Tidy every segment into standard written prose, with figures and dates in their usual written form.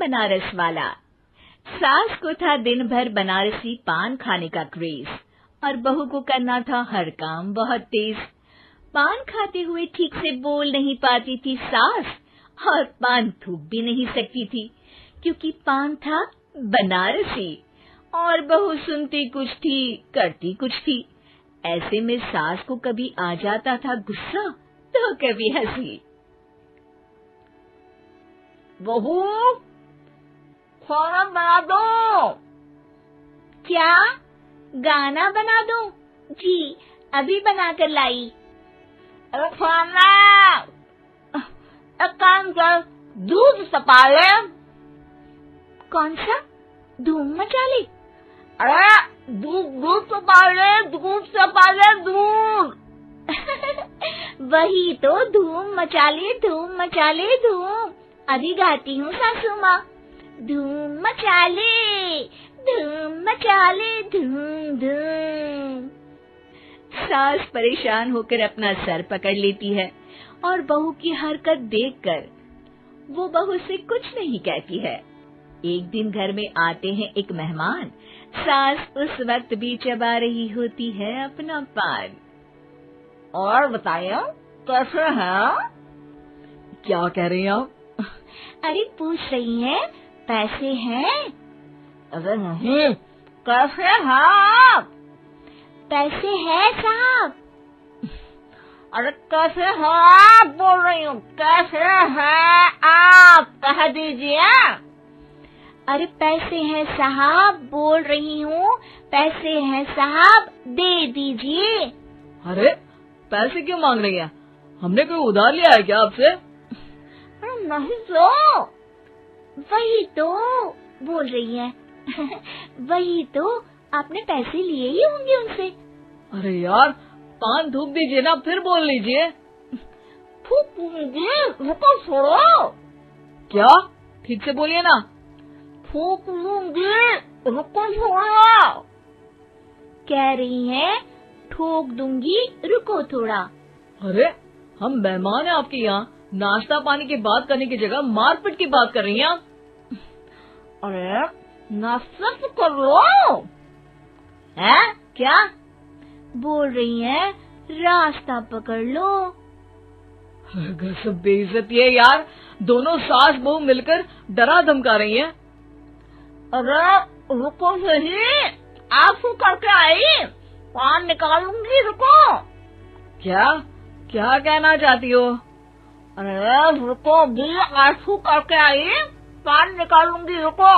बनारस वाला। सास को था दिन भर बनारसी पान खाने का क्रेज और बहू को करना था हर काम बहुत तेज। पान खाते हुए ठीक से बोल नहीं पाती थी सास और पान थूक भी नहीं सकती थी क्योंकि पान था बनारसी और बहू सुनती कुछ थी करती कुछ थी। ऐसे में सास को कभी आ जाता था गुस्सा तो कभी हंसी। बहू, खाना बना दो। क्या गाना बना दूं? जी अभी बनाकर लाई। अरे खाना, एक काम कर, दूध सपा ले। कौन सा? धूम मचा ले? अरे दूध सपा ले, दूध सपा ले, दूध। वही तो, धूम मचा ले, धूम मचा ले, धूम। अभी गाती हूँ सासू माँ। धूम मचा ले, धूम मचा ले, धूम धूम। सास परेशान होकर अपना सर पकड़ लेती है और बहू की हरकत देखकर वो बहू से कुछ नहीं कहती है। एक दिन घर में आते हैं एक मेहमान। सास उस वक्त भी चबा रही होती है अपना पान। और बताइए कैसे हैं? क्या कह रही हैं आप? अरे पूछ रही हैं पैसे हैं? अरे नहीं, कैसे हैं आप? पैसे हैं साहब। अरे कैसे हैं आप बोल रही हूँ, कैसे हैं आप कह दीजिए। अरे पैसे हैं साहब बोल रही हूँ, पैसे हैं साहब दे दीजिए। अरे पैसे क्यों मांग रही हैं? हमने कोई उधार लिया है क्या आपसे? अरे नहीं तो। वही तो बोल रही है। वही तो, आपने पैसे लिए ही होंगे उनसे। अरे यार पान थूक दीजिए ना, फिर बोल लीजिए। थूक दीजिए, रुको छोड़ो। क्या? ठीक से बोलिए ना। थूक लूंगी, रुको छोड़ो। कह रही हैं ठोक दूंगी, रुको थोड़ा। अरे हम मेहमान हैं आपके यहाँ, नाश्ता पानी की बात करने की जगह मारपीट की बात कर रही हैं आप। अरे नाश्ता तो कर लो। है क्या बोल रही हैं? रास्ता पकड़ लो। गजब बेइज्जती है यार, दोनों सास बहू मिलकर डरा धमका रही हैं। अरे रुको सही, आंसू करके आई, पान निकालूंगी, रुको। क्या क्या कहना चाहती हो? अरे रुको भी, आंसू करके आई, पान निकालूंगी, रुको।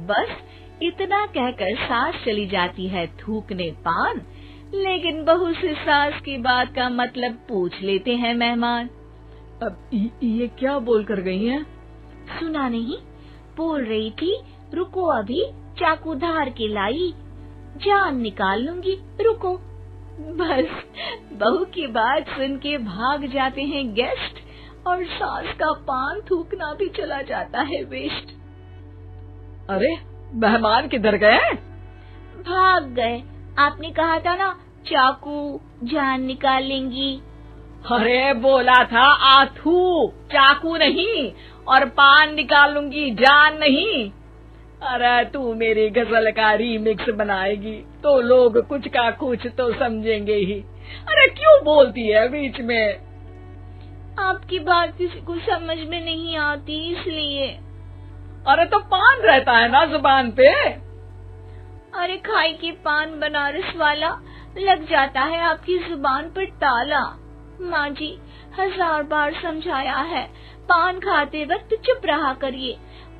बस इतना कहकर सास चली जाती है थूकने पान, लेकिन बहू से सास की बात का मतलब पूछ लेते हैं मेहमान। अब ये क्या बोल कर गई हैं? सुना नहीं? बोल रही थी रुको अभी चाकू धार के लाई, जान निकाल लूंगी, रुको। बस बहू की बात सुन के भाग जाते हैं गेस्ट और सास का पान थूकना भी चला जाता है वेस्ट। अरे मेहमान किधर गए? भाग गए। आपने कहा था ना चाकू जान निकाल लेंगी। अरे बोला था आथू, चाकू नहीं, और पान निकाल लूंगी, जान नहीं। अरे तू मेरी गजल का रीमिक्स बनाएगी तो लोग कुछ का कुछ तो समझेंगे ही। अरे क्यों बोलती है बीच में? आपकी बात किसी को समझ में नहीं आती इसलिए। अरे तो पान रहता है ना जुबान पे। अरे खाई के पान बनारस वाला, लग जाता है आपकी जुबान पर ताला। माँ जी 1000 बार समझाया है, पान खाते वक्त चुप रहा करिए,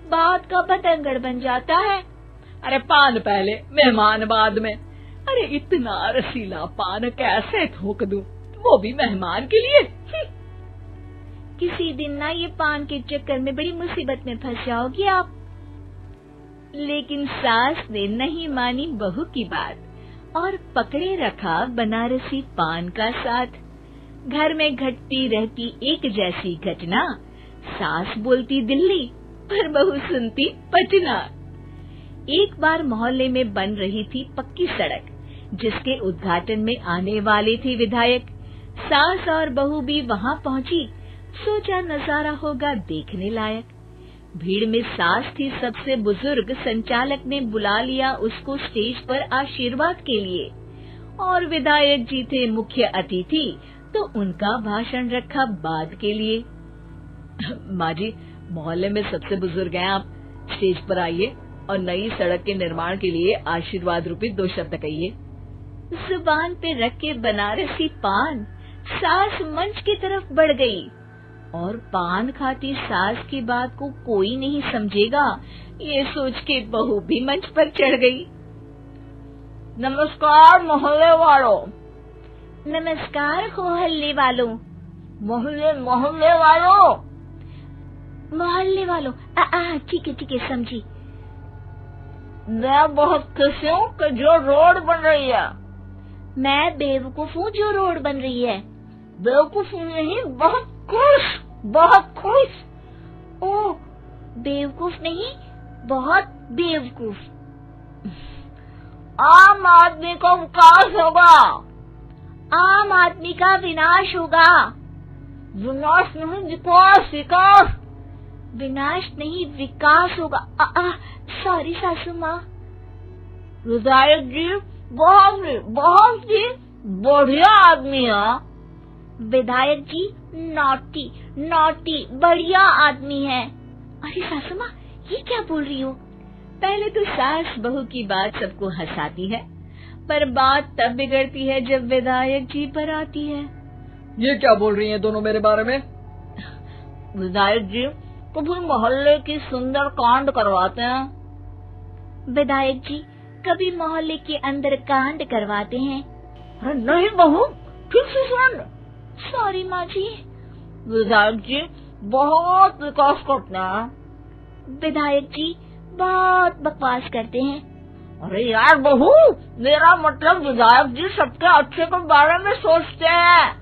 बात का बतंगड़ बन जाता है। अरे पान पहले मेहमान बाद में। अरे इतना रसीला पान कैसे थूक दूं, वो भी मेहमान के लिए। किसी दिन ना ये पान के चक्कर में बड़ी मुसीबत में फंस जाओगी आप। लेकिन सास ने नहीं मानी बहू की बात और पकड़े रखा बनारसी पान का साथ। घर में घटती रहती एक जैसी घटना, सास बोलती दिल्ली पर बहू सुनती पटना। एक बार मोहल्ले में बन रही थी पक्की सड़क, जिसके उद्घाटन में आने वाले थे विधायक। सास और बहू भी वहां पहुंची, सोचा नजारा होगा देखने लायक। भीड़ में सास थी सबसे बुजुर्ग। संचालक ने बुला लिया उसको स्टेज पर आशीर्वाद के लिए, और विधायक जी थे मुख्य अतिथि, तो उनका भाषण रखा बाद के लिए। माँ जी, मोहल्ले में सबसे बुजुर्ग हैं आप, स्टेज पर आइए और नई सड़क के निर्माण के लिए आशीर्वाद रूपी 2 शब्द कहिए। जुबान पे रख के बनारसी पान सास मंच की तरफ बढ़ गई, और पान खाती सास की बात को कोई नहीं समझेगा, ये सोच के बहू भी मंच पर चढ़ गई। नमस्कार मोहल्ले वालों। नमस्कार मोहल्ले वालों। मोहल्ले वालों। मोहल्ले वालों, ठीक है समझी। मैं बहुत खुश हूँ कि जो रोड बन रही है। मैं बेवकूफ हूँ जो रोड बन रही है। बेवकूफ नहीं, बहुत खुश। ओह, बेवकूफ नहीं, बहुत बेवकूफ। आम आदमी का विकास होगा। आम आदमी का विनाश होगा। विनाश नहीं, विकास। विनाश नहीं, विकास होगा। सॉरी सासू माँ। विधायक जी बहुत ही बढ़िया आदमी है। विधायक जी नॉटी बढ़िया आदमी है। अरे सासू माँ, ये क्या बोल रही हो? पहले तो सास बहू की बात सबको हंसाती है, पर बात तब बिगड़ती है जब विधायक जी पर आती है। ये क्या बोल रही हैं दोनों मेरे बारे में? विधायक जी कभी मोहल्ले की सुंदर कांड करवाते हैं। विधायक जी कभी मोहल्ले के अंदर कांड करवाते हैं। अरे नहीं बहू, ठीक से सुन। सॉरी माँ जी। विधायक जी बहुत विकास करते हैं। विधायक जी बहुत बकवास करते हैं। अरे यार बहू, मेरा मतलब विधायक जी सबके अच्छे के बारे में सोचते हैं।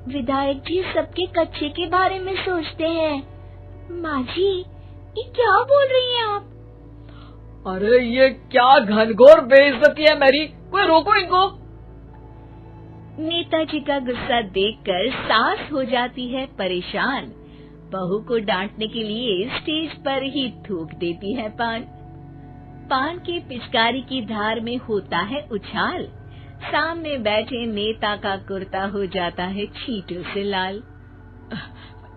विधायक जी सबके कच्चे के बारे में सोचते हैं। माँ जी, ये क्या बोल रही हैं आप? अरे ये क्या घनघोर बेइज्जती है मेरी, कोई रोको इनको। नेताजी का गुस्सा देखकर सास हो जाती है परेशान। बहू को डांटने के लिए स्टेज पर ही थूक देती है पान की पिचकारी की धार में होता है उछाल। सामने बैठे नेता का कुर्ता हो जाता है छींटों से लाल।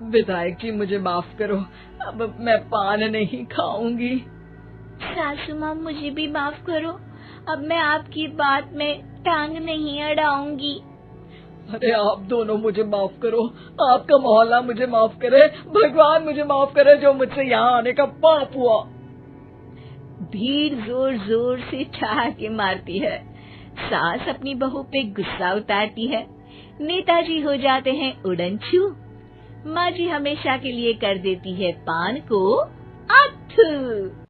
विधायक जी मुझे माफ करो, अब मैं पान नहीं खाऊंगी। सासू माँ मुझे भी माफ करो, अब मैं आपकी बात में टांग नहीं अड़ाऊंगी। अरे आप दोनों मुझे माफ करो, आपका मोहल्ला मुझे माफ करे, भगवान मुझे माफ करे जो मुझसे यहाँ आने का पाप हुआ। भीड़ जोर जोर से ठहाके मारती है। सास अपनी बहू पे गुस्सा उतारती है। नेताजी हो जाते हैं उड़नछू। माँ जी हमेशा के लिए कर देती है पान को अथू।